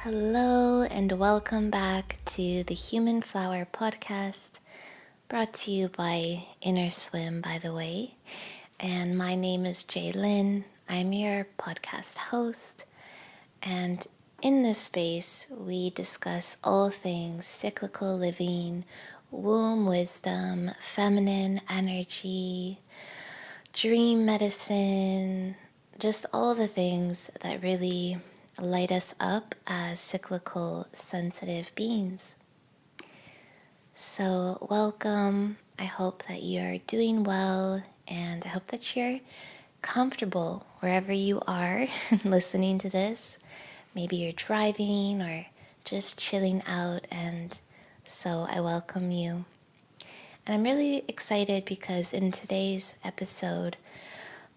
Hello, and welcome back to the Human Flower podcast, brought to you by Inner Swim, by the way. And my name is Jaylyn. I'm your podcast host. And in this space, we discuss all things cyclical living, womb wisdom, feminine energy, dream medicine, just all the things that really light us up as cyclical, sensitive beings. So, welcome. I hope that you are doing well, and I hope that you're comfortable wherever you are listening to this. Maybe you're driving or just chilling out, and so I welcome you. And I'm really excited because in today's episode,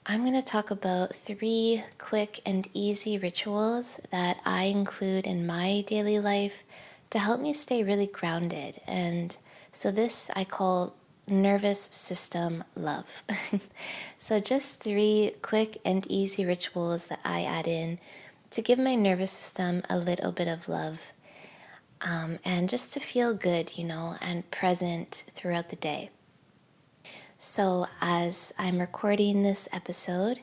I'm going to talk about 3 quick and easy rituals that I include in my daily life to help me stay really grounded. And so this I call nervous system love. So just 3 quick and easy rituals that I add in to give my nervous system a little bit of love, and just to feel good, and present throughout the day. So, as I'm recording this episode,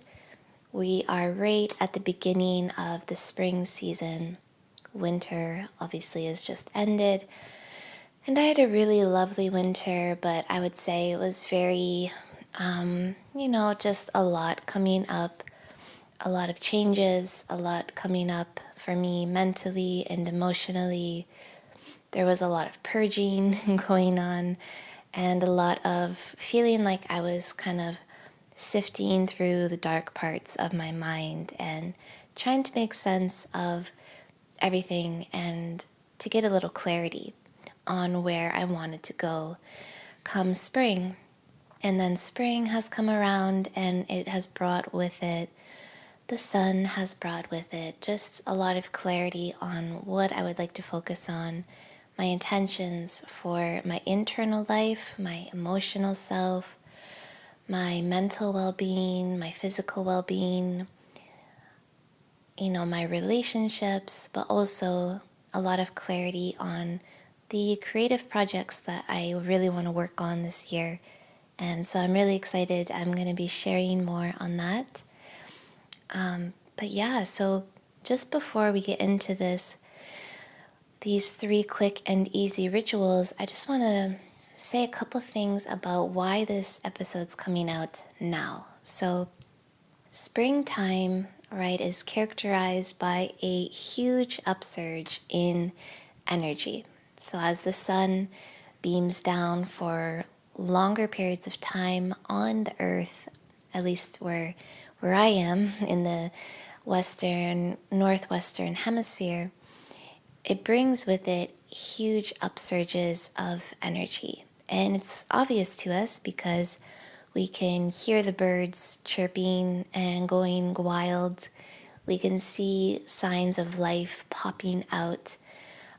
we are right at the beginning of the spring season. Winter obviously has just ended, and I had a really lovely winter, but I would say it was very, just a lot coming up, a lot of changes, a lot coming up for me mentally and emotionally. There was a lot of purging going on, and a lot of feeling like I was kind of sifting through the dark parts of my mind and trying to make sense of everything and to get a little clarity on where I wanted to go come spring. And then spring has come around, and it has brought with it, the sun has brought with it just a lot of clarity on what I would like to focus on, my intentions for my internal life, my emotional self, my mental well-being, my physical well-being, my relationships, but also a lot of clarity on the creative projects that I really want to work on this year. And so I'm really excited. I'm going to be sharing more on that. But yeah, so just before we get into these 3 quick and easy rituals, I just want to say a couple things about why this episode's coming out now. So springtime, right, is characterized by a huge upsurge in energy. So as the sun beams down for longer periods of time on the earth, at least where I am in the northwestern hemisphere, it brings with it huge upsurges of energy. And it's obvious to us because we can hear the birds chirping and going wild. We can see signs of life popping out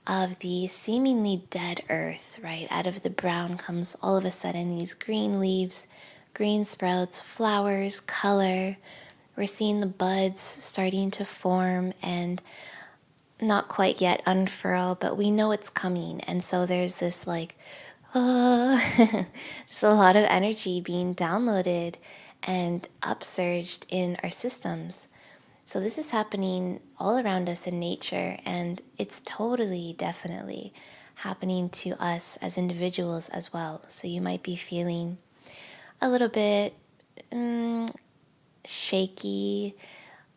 of the seemingly dead earth, right? Out of the brown comes all of a sudden these green leaves, green sprouts, flowers, color. We're seeing the buds starting to form and not quite yet unfurl, but we know it's coming. And so there's this just a lot of energy being downloaded and upsurged in our systems. So this is happening all around us in nature, and it's totally, definitely happening to us as individuals as well. So you might be feeling a little bit shaky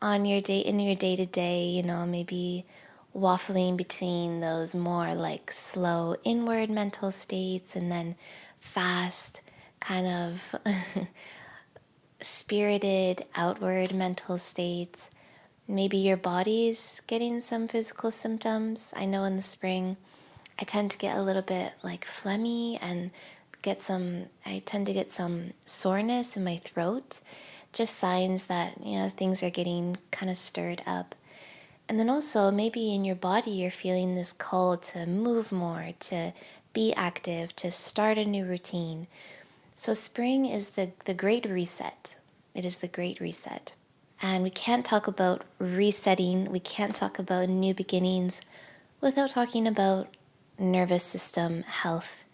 in your day-to-day, maybe waffling between those more like slow inward mental states and then fast kind of spirited outward mental states. Maybe your body's getting some physical symptoms. I know in the spring I tend to get a little bit like phlegmy and I tend to get some soreness in my throat, just signs that things are getting kind of stirred up. And then also maybe in your body you're feeling this call to move more, to be active, to start a new routine. So spring is the great reset. It is the great reset. And we can't talk about resetting, we can't talk about new beginnings without talking about nervous system health,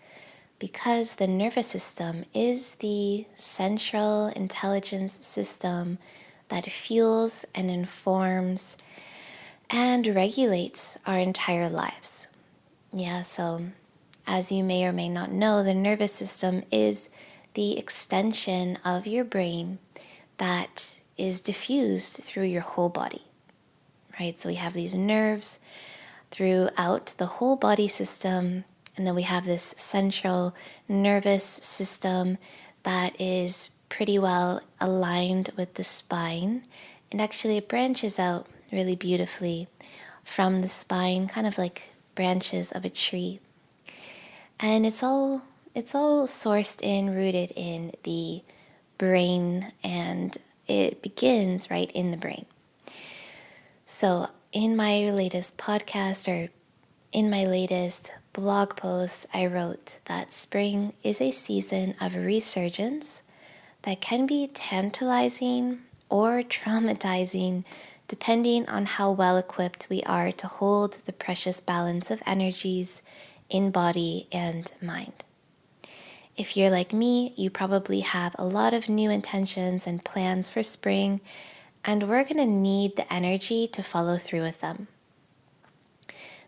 because the nervous system is the central intelligence system that fuels and informs and regulates our entire lives. Yeah, so as you may or may not know, the nervous system is the extension of your brain that is diffused through your whole body, right? So we have these nerves throughout the whole body system, and then we have this central nervous system that is pretty well aligned with the spine, and actually it branches out really beautifully from the spine, kind of like branches of a tree. And it's all sourced in, rooted in the brain, and it begins right in the brain. So in my latest podcast, or in my latest blog post, I wrote that spring is a season of resurgence that can be tantalizing or traumatizing depending on how well equipped we are to hold the precious balance of energies in body and mind. If you're like me, you probably have a lot of new intentions and plans for spring, and we're going to need the energy to follow through with them.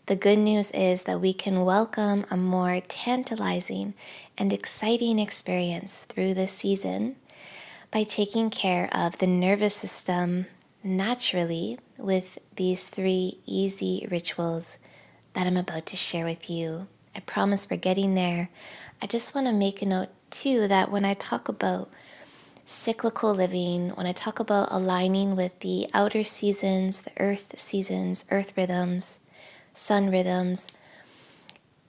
The good news is that we can welcome a more tantalizing and exciting experience through this season by taking care of the nervous system naturally with these 3 easy rituals that I'm about to share with you. I promise we're getting there. I just want to make a note too that when I talk about cyclical living, when I talk about aligning with the outer seasons, the earth rhythms, sun rhythms,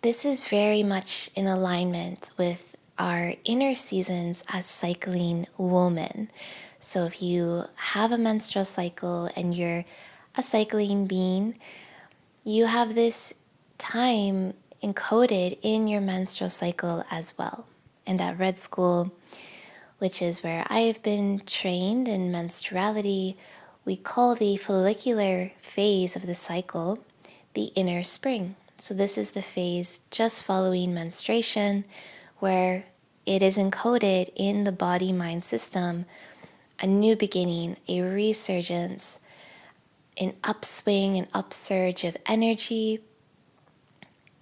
this is very much in alignment with our inner seasons as cycling women. So if you have a menstrual cycle and you're a cycling being, you have this time encoded in your menstrual cycle as well. And at Red School, which is where I've been trained in menstruality, we call the follicular phase of the cycle the inner spring. So this is the phase just following menstruation, where it is encoded in the body-mind system, a new beginning, a resurgence, an upswing, an upsurge of energy,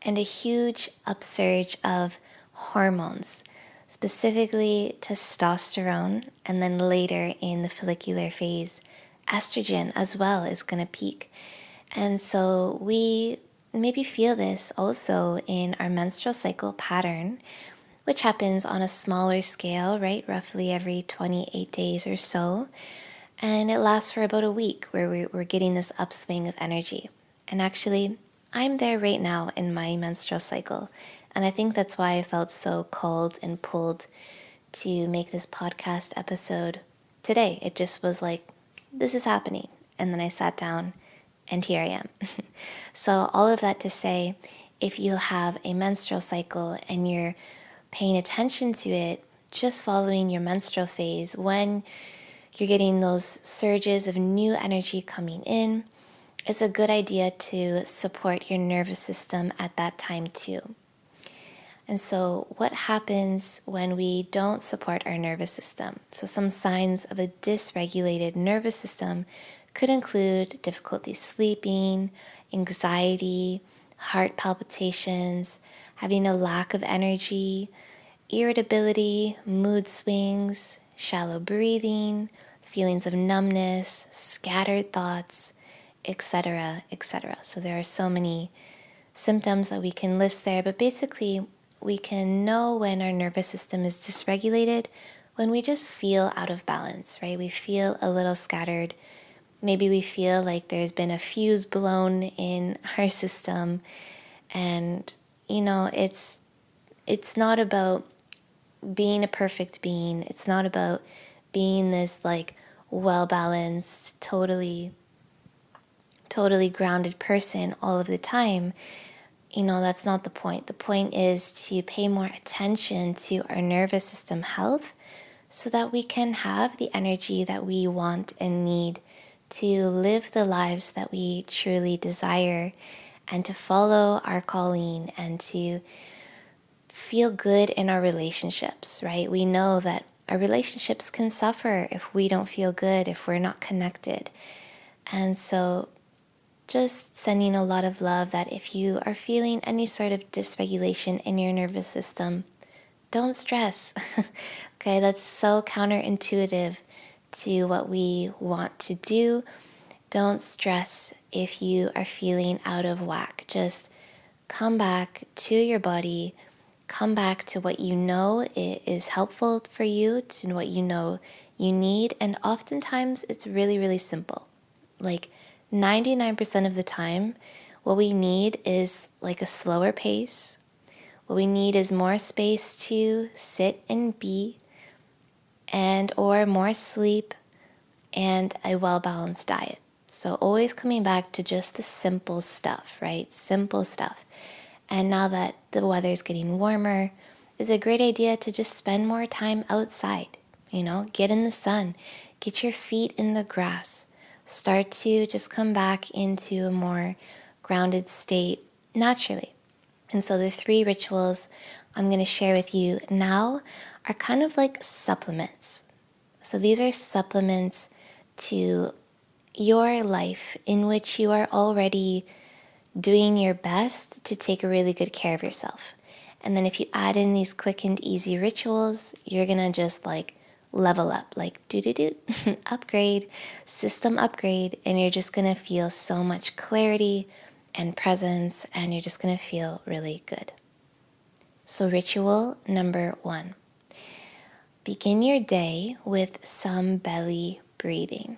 and a huge upsurge of hormones, specifically testosterone, and then later in the follicular phase, estrogen as well is going to peak. And so we maybe feel this also in our menstrual cycle pattern, which happens on a smaller scale, right? Roughly every 28 days or so. And it lasts for about a week where we're getting this upswing of energy. And actually, I'm there right now in my menstrual cycle. And I think that's why I felt so called and pulled to make this podcast episode today. It just was like, this is happening. And then I sat down and here I am. So all of that to say, if you have a menstrual cycle and you're paying attention to it, just following your menstrual phase, when you're getting those surges of new energy coming in, it's a good idea to support your nervous system at that time too. And so what happens when we don't support our nervous system? So some signs of a dysregulated nervous system could include difficulty sleeping, anxiety, heart palpitations, having a lack of energy, irritability, mood swings, shallow breathing, feelings of numbness, scattered thoughts, etc., etc. So there are so many symptoms that we can list there, but basically we can know when our nervous system is dysregulated when we just feel out of balance, right? We feel a little scattered. Maybe we feel like there's been a fuse blown in our system, and it's not about being a perfect being. It's not about being this like well-balanced, totally grounded person all of the time. That's not the point. The point is to pay more attention to our nervous system health so that we can have the energy that we want and need to live the lives that we truly desire and to follow our calling and to feel good in our relationships, right? We know that our relationships can suffer if we don't feel good, if we're not connected. And so just sending a lot of love that if you are feeling any sort of dysregulation in your nervous system, don't stress. Okay, that's so counterintuitive to what we want to do. Don't stress if you are feeling out of whack. Just come back to your body, come back to what you know is helpful for you, to what you know you need. And oftentimes it's really, really simple. Like 99% of the time, what we need is like a slower pace. What we need is more space to sit and be, and or more sleep and a well-balanced diet. So always coming back to just the simple stuff, right? Simple stuff. And now that the weather is getting warmer, it's a great idea to just spend more time outside. Get in the sun, get your feet in the grass, start to just come back into a more grounded state naturally. And so the 3 rituals I'm going to share with you now are kind of like supplements. So these are supplements to your life in which you are already doing your best to take a really good care of yourself. And then if you add in these quick and easy rituals, you're going to just like level up, like upgrade, system upgrade, and you're just going to feel so much clarity and presence, and you're just going to feel really good. So ritual number 1, begin your day with some belly breathing.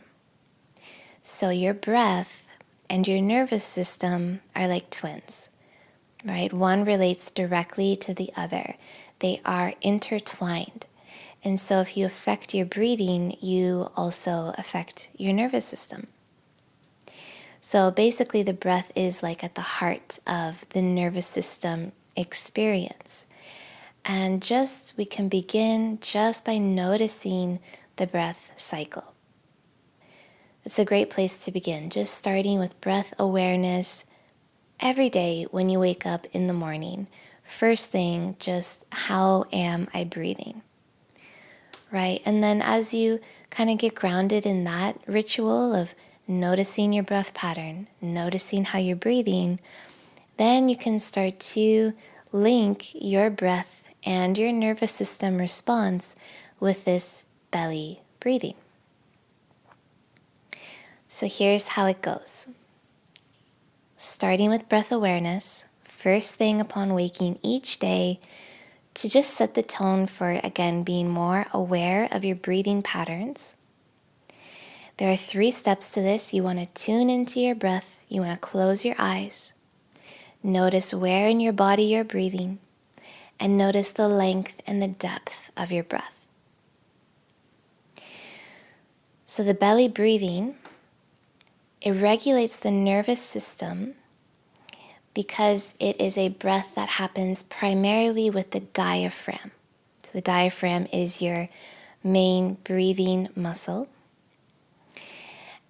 So your breath and your nervous system are like twins, right? One relates directly to the other. They are intertwined. And so if you affect your breathing, you also affect your nervous system. So basically the breath is like at the heart of the nervous system experience. And we can begin just by noticing the breath cycle. It's a great place to begin, just starting with breath awareness every day when you wake up in the morning. First thing, just how am I breathing? Right? And then as you kind of get grounded in that ritual of noticing your breath pattern, noticing how you're breathing, then you can start to link your breath and your nervous system response with this belly breathing. So here's how it goes. Starting with breath awareness, first thing upon waking each day, to just set the tone for, again, being more aware of your breathing patterns. There are 3 steps to this. You want to tune into your breath. You want to close your eyes. Notice where in your body you're breathing, and notice the length and the depth of your breath. So the belly breathing, it regulates the nervous system because it is a breath that happens primarily with the diaphragm. So the diaphragm is your main breathing muscle.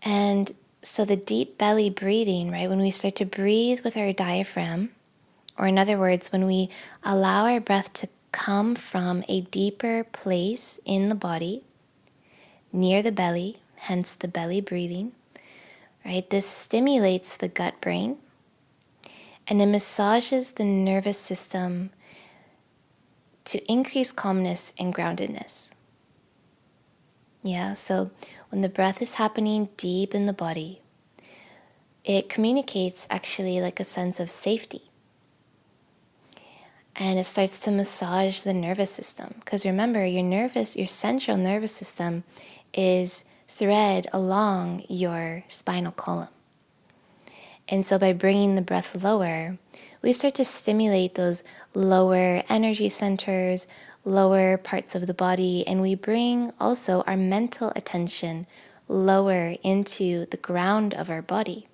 And so the deep belly breathing, right, when we start to breathe with our diaphragm, or in other words, when we allow our breath to come from a deeper place in the body, near the belly, hence the belly breathing, right? This stimulates the gut brain and it massages the nervous system to increase calmness and groundedness. Yeah, so when the breath is happening deep in the body, it communicates actually like a sense of safety. And it starts to massage the nervous system. Because remember, your central nervous system is thread along your spinal column. And so by bringing the breath lower, we start to stimulate those lower energy centers, lower parts of the body, and we bring also our mental attention lower into the ground of our body.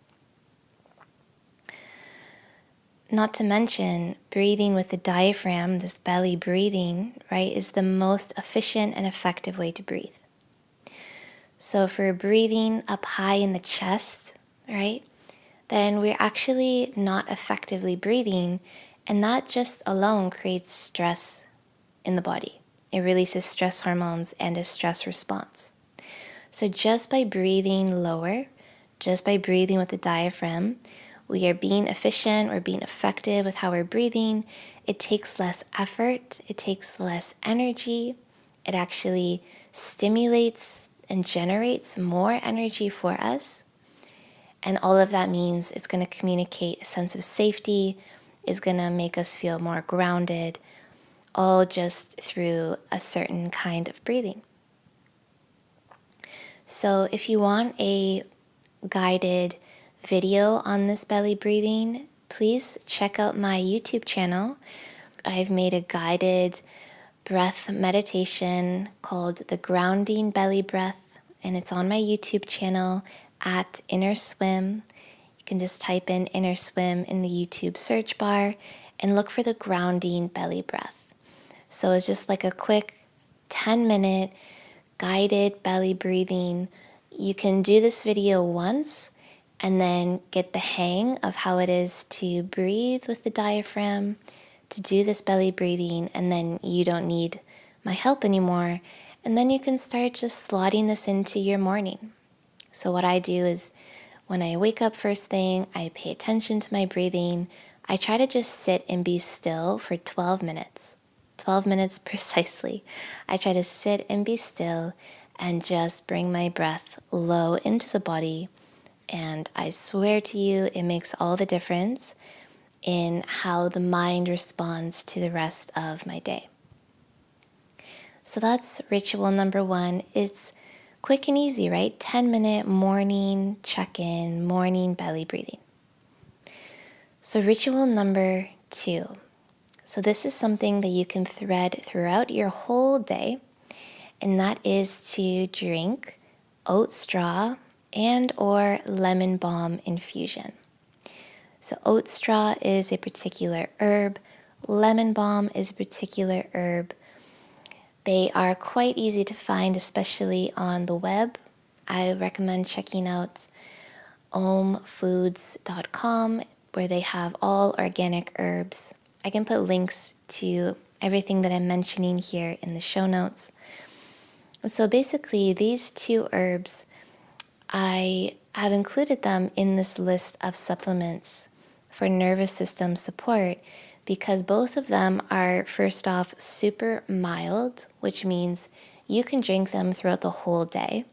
not to mention, breathing with the diaphragm, this belly breathing, right, is the most efficient and effective way to breathe. So if we're breathing up high in the chest, right, then we're actually not effectively breathing, and that just alone creates stress in the body. It releases stress hormones and a stress response. So just by breathing lower, just by breathing with the diaphragm, we are being efficient, we're being effective with how we're breathing. It takes less effort, it takes less energy. It actually stimulates and generates more energy for us. And all of that means it's going to communicate a sense of safety, is going to make us feel more grounded, all just through a certain kind of breathing. So if you want a guided video on this belly breathing, please check out my YouTube channel. I've made a guided breath meditation called the Grounding Belly Breath, and it's on my YouTube channel at Inner Swim. You can just type in Inner Swim in the YouTube search bar and look for the Grounding Belly Breath. So it's just like a quick 10-minute guided belly breathing. You can do this video once and then get the hang of how it is to breathe with the diaphragm, to do this belly breathing, and then you don't need my help anymore. And then you can start just slotting this into your morning. So what I do is when I wake up first thing, I pay attention to my breathing. I try to just sit and be still for 12 minutes. 12 minutes precisely. I try to sit and be still and just bring my breath low into the body. And I swear to you, it makes all the difference in how the mind responds to the rest of my day. So that's ritual number 1. It's quick and easy, right? 10-minute morning check-in, morning belly breathing. So ritual number 2. So this is something that you can thread throughout your whole day, and that is to drink oat straw and or lemon balm infusion. So oat straw is a particular herb, lemon balm is a particular herb. They are quite easy to find, especially on the web. I recommend checking out omfoods.com, where they have all organic herbs. I can put links to everything that I'm mentioning here in the show notes. So basically, these 2 herbs, I have included them in this list of supplements for nervous system support because both of them are, first off, super mild, which means you can drink them throughout the whole day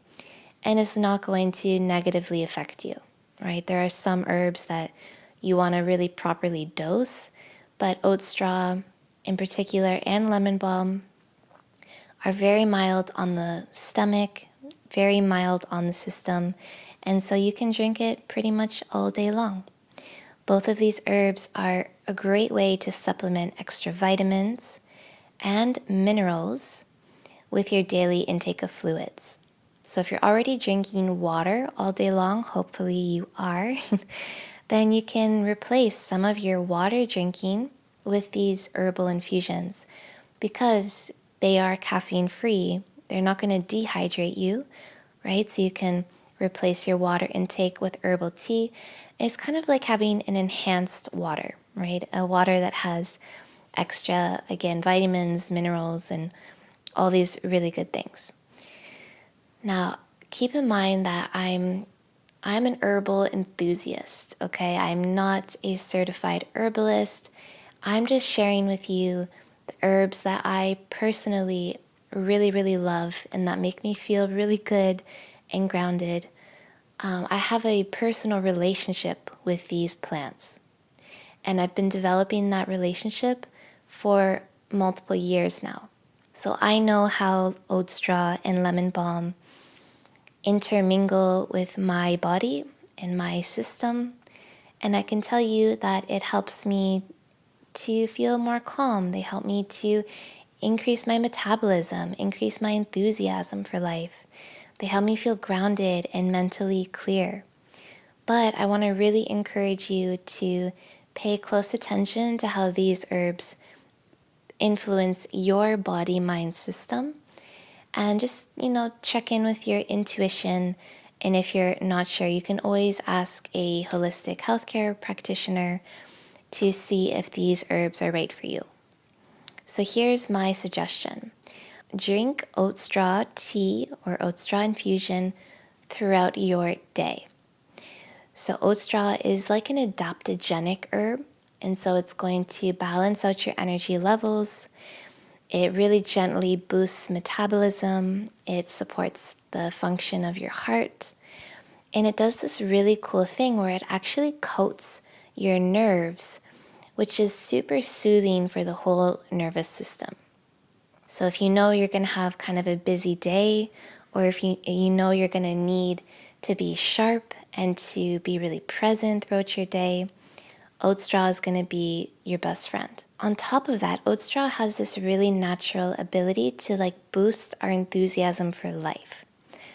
and it's not going to negatively affect you, right? There are some herbs that you want to really properly dose, but oat straw in particular and lemon balm are very mild on the stomach, very mild on the system, and so you can drink it pretty much all day long. Both of these herbs are a great way to supplement extra vitamins and minerals with your daily intake of fluids. So if you're already drinking water all day long, hopefully you are, then you can replace some of your water drinking with these herbal infusions because they are caffeine free. They're not going to dehydrate you, right? So you can replace your water intake with herbal tea. It's kind of like having an enhanced water, right? A water that has extra, again, vitamins, minerals, and all these really good things. Now, keep in mind that I'm an herbal enthusiast, okay? I'm not a certified herbalist. I'm just sharing with you the herbs that I personally really, really love and that make me feel really good and grounded. I have a personal relationship with these plants, and I've been developing that relationship for multiple years now. So I know how oat straw and lemon balm intermingle with my body and my system, and I can tell you that it helps me to feel more calm. They help me to increase my metabolism, increase my enthusiasm for life. They help me feel grounded and mentally clear. But I want to really encourage you to Pay close attention to how these herbs influence your body-mind system, and just, check in with your intuition. And if you're not sure, you can always ask a holistic healthcare practitioner to see if these herbs are right for you. So here's my suggestion. Drink oat straw tea or oat straw infusion throughout your day. So oat straw is like an adaptogenic herb, and so it's going to balance out your energy levels. It really gently boosts metabolism. It supports the function of your heart. And it does this really cool thing where it actually coats your nerves, which is super soothing for the whole nervous system. So if you know you're going to have kind of a busy day, or if you know you're going to need to be sharp and to be really present throughout your day, oat straw is going to be your best friend. On top of that, oat straw has this really natural ability to boost our enthusiasm for life.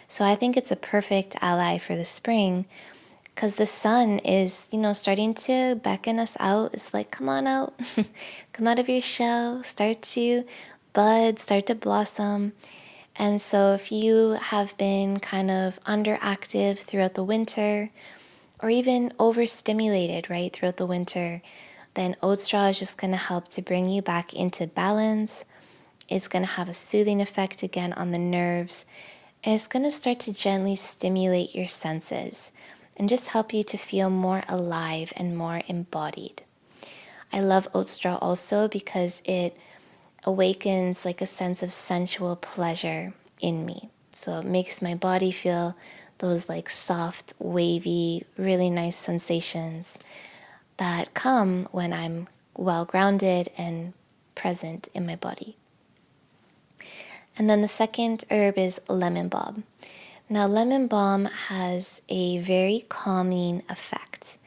So I think it's a perfect ally for the spring, because the sun is, starting to beckon us out. It's like, come on out, come out of your shell, start to bud, start to blossom. And so if you have been kind of underactive throughout the winter, or even overstimulated, right, throughout the winter, then oat straw is just going to help to bring you back into balance. It's going to have a soothing effect again on the nerves, and it's going to start to gently stimulate your senses and just help you to feel more alive and more embodied. I love oat straw also because it awakens a sense of sensual pleasure in me. So it makes my body feel those soft, wavy, really nice sensations that come when I'm well grounded and present in my body. And then the second herb is lemon balm. Now, lemon balm has a very calming effect.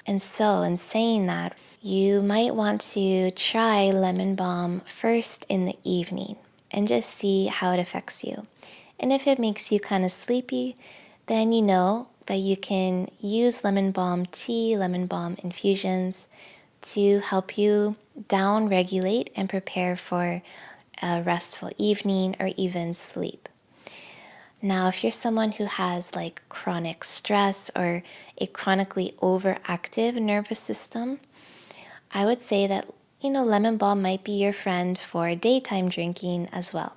And so, in saying that, you might want to try lemon balm first in the evening and just see how it affects you. And if it makes you kind of sleepy, then you know that you can use lemon balm tea, lemon balm infusions to help you down regulate and prepare for a restful evening or even sleep. Now, if you're someone who has chronic stress or a chronically overactive nervous system, I would say that, lemon balm might be your friend for daytime drinking as well,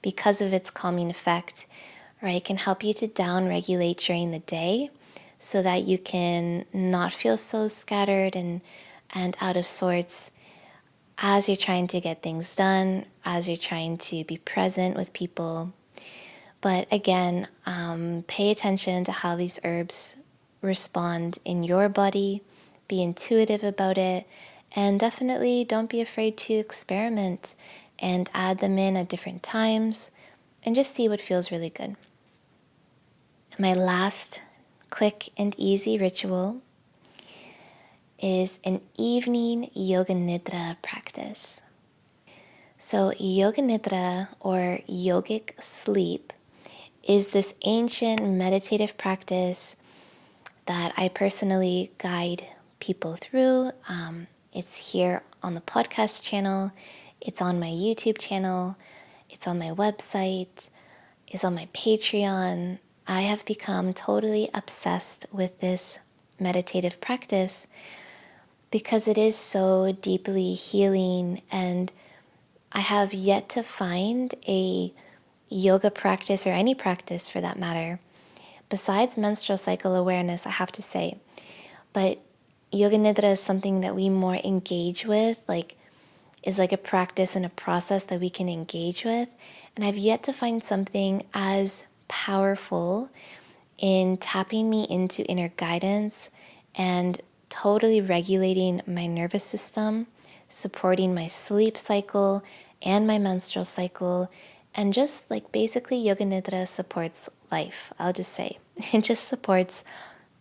because of its calming effect, right? It can help you to down regulate during the day so that you can not feel so scattered and out of sorts as you're trying to get things done, as you're trying to be present with people. But again, pay attention to how these herbs respond in your body, be intuitive about it, and definitely don't be afraid to experiment and add them in at different times and just see what feels really good. My last quick and easy ritual is an evening yoga nidra practice. So yoga nidra, or yogic sleep, is this ancient meditative practice that I personally guide people through. It's here on the podcast channel, it's on my YouTube channel, it's on my website, it's on my Patreon. I have become totally obsessed with this meditative practice because it is so deeply healing, and I have yet to find a yoga practice, or any practice for that matter, besides menstrual cycle awareness, I have to say. But yoga nidra is something that we more engage with, is like a practice and a process that we can engage with. And I've yet to find something as powerful in tapping me into inner guidance and totally regulating my nervous system, supporting my sleep cycle and my menstrual cycle. And just basically yoga nidra supports life, I'll just say. It just supports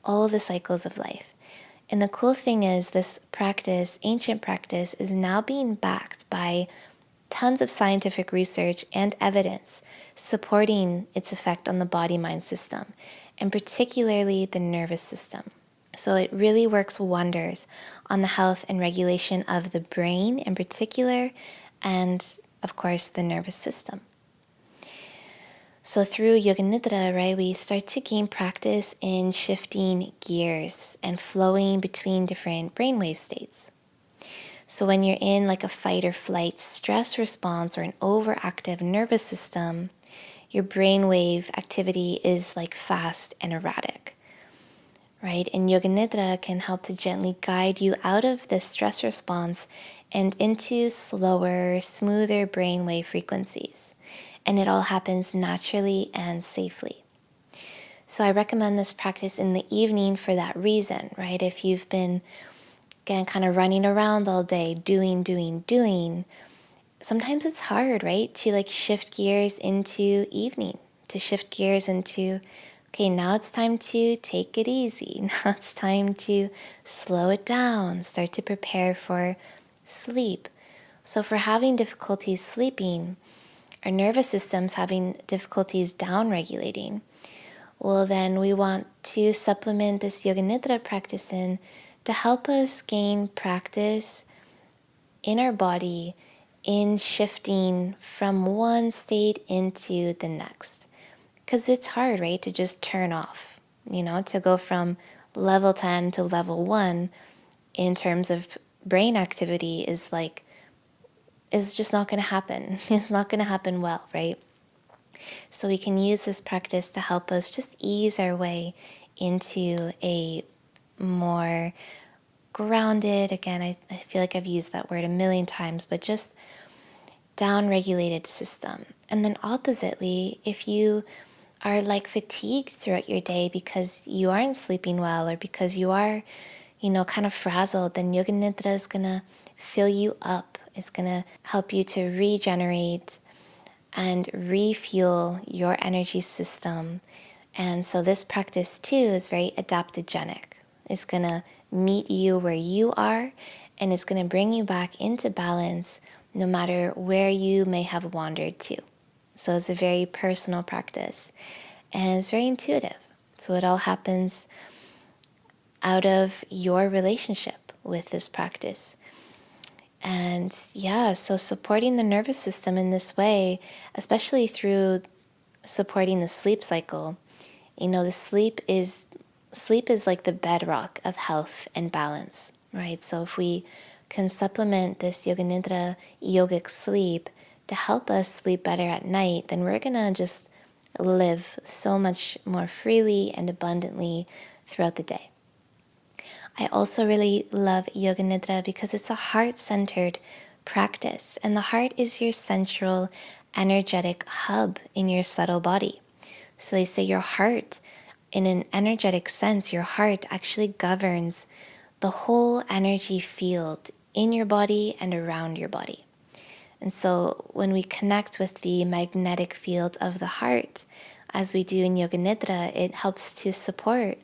all the cycles of life. And the cool thing is, this practice, ancient practice, is now being backed by tons of scientific research and evidence supporting its effect on the body-mind system, and particularly the nervous system. So it really works wonders on the health and regulation of the brain in particular, and of course the nervous system. So through Yoga Nidra, right, we start to gain practice in shifting gears and flowing between different brainwave states. So when you're in like a fight or flight stress response or an overactive nervous system, your brainwave activity is like fast and erratic, right? And Yoga Nidra can help to gently guide you out of this stress response and into slower, smoother brainwave frequencies. And it all happens naturally and safely. So I recommend this practice in the evening for that reason, right? If you've been, again, kind of running around all day, doing, sometimes it's hard, right? To like shift gears into evening, to shift gears into, okay, now it's time to take it easy. Now it's time to slow it down, start to prepare for sleep. So if we're having difficulties sleeping, our nervous system's having difficulties down regulating, well, then we want to supplement this Yoga Nidra practice in to help us gain practice in our body in shifting from one state into the next. Because it's hard, right, to just turn off, to go from level 10 to level 1 in terms of brain activity is just not going to happen. It's not going to happen well, right? So we can use this practice to help us just ease our way into a more grounded, again, I feel like I've used that word a million times, but just down-regulated system. And then oppositely, if you are like fatigued throughout your day because you aren't sleeping well or because you are, kind of frazzled, then Yoga Nidra is going to fill you up. It's going to help you to regenerate and refuel your energy system. And so this practice too is very adaptogenic. It's going to meet you where you are, and it's going to bring you back into balance no matter where you may have wandered to. So it's a very personal practice, and it's very intuitive. So it all happens out of your relationship with this practice. And yeah, so supporting the nervous system in this way, especially through supporting the sleep cycle, the sleep is like the bedrock of health and balance, right? So if we can supplement this Yoga Nidra yogic sleep to help us sleep better at night, then we're gonna just live so much more freely and abundantly throughout the day. I also really love Yoga Nidra because it's a heart-centered practice, and the heart is your central energetic hub in your subtle body. So they say your heart, in an energetic sense, your heart actually governs the whole energy field in your body and around your body. And so when we connect with the magnetic field of the heart, as we do in Yoga Nidra, it helps to support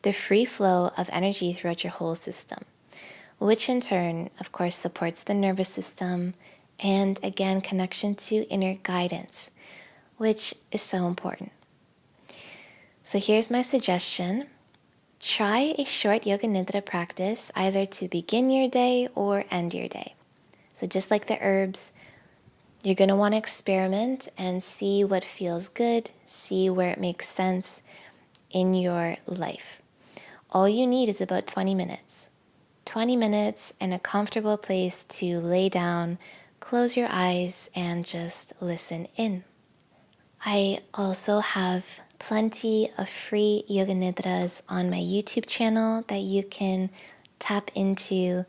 the free flow of energy throughout your whole system, which in turn, of course, supports the nervous system and, again, connection to inner guidance, which is so important. So here's my suggestion. Try a short Yoga Nidra practice either to begin your day or end your day. So just like the herbs, you're going to want to experiment and see what feels good, see where it makes sense in your life. All you need is about 20 minutes. 20 minutes in a comfortable place to lay down, close your eyes, and just listen in. I also have plenty of free Yoga Nidras on my YouTube channel that you can tap into.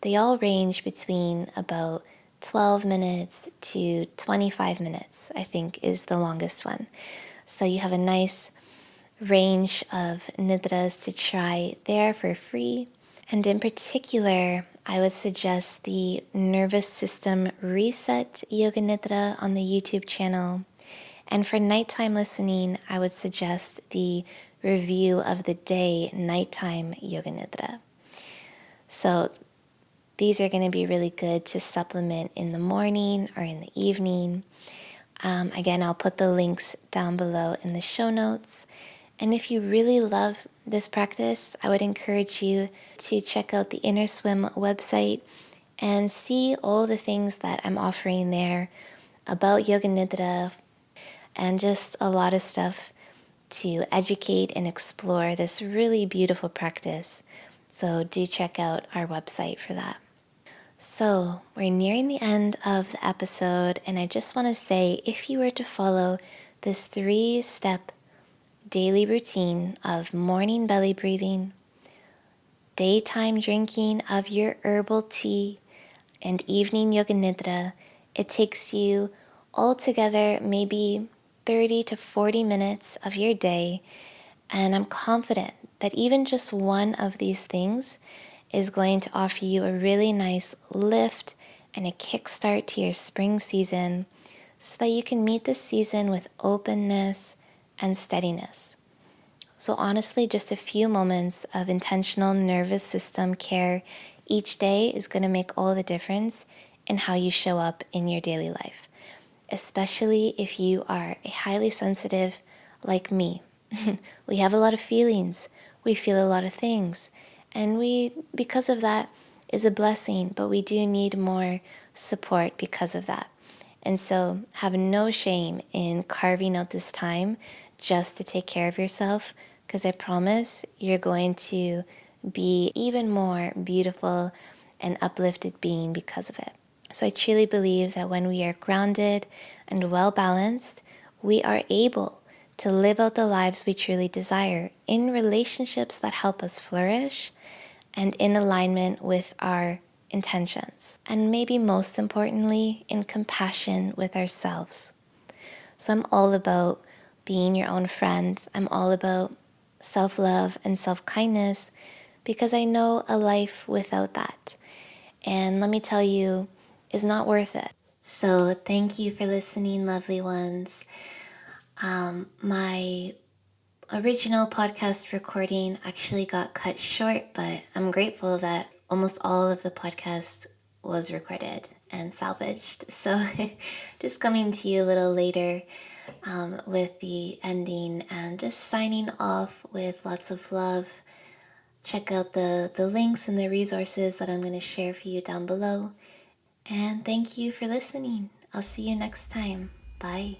They all range between about 12 minutes to 25 minutes, I think is the longest one. So you have a nice range of nidras to try there for free. And in particular, I would suggest the nervous system reset Yoga Nidra on the YouTube channel. And for nighttime listening, I would suggest the review of the day nighttime Yoga Nidra. So these are going to be really good to supplement in the morning or in the evening. Again, I'll put the links down below in the show notes. And if you really love this practice, I would encourage you to check out the Inner Swim website and see all the things that I'm offering there about Yoga Nidra and just a lot of stuff to educate and explore this really beautiful practice. So do check out our website for that. So we're nearing the end of the episode, and I just want to say if you were to follow this 3-step daily routine of morning belly breathing, daytime drinking of your herbal tea, and evening yoga nidra, it takes you altogether maybe 30 to 40 minutes of your day. And I'm confident that even just one of these things is going to offer you a really nice lift and a kickstart to your spring season so that you can meet this season with openness and steadiness. So honestly, just a few moments of intentional nervous system care each day is going to make all the difference in how you show up in your daily life, especially if you are a highly sensitive like me. We have a lot of feelings, we feel a lot of things, and because of that, is a blessing, but we do need more support because of that. And so have no shame in carving out this time just to take care of yourself, because I promise you're going to be even more beautiful and uplifted being because of it. So I truly believe that when we are grounded and well balanced, we are able to live out the lives we truly desire in relationships that help us flourish and in alignment with our intentions. And maybe most importantly, in compassion with ourselves. So I'm all about being your own friend. I'm all about self-love and self-kindness because I know a life without that, and let me tell you, is not worth it. So thank you for listening, lovely ones. My original podcast recording actually got cut short, but I'm grateful that almost all of the podcast was recorded and salvaged. So just coming to you a little later with the ending and just signing off with lots of love. Check out the links and the resources that I'm going to share for you down below. And thank you for listening. I'll see you next time. Bye.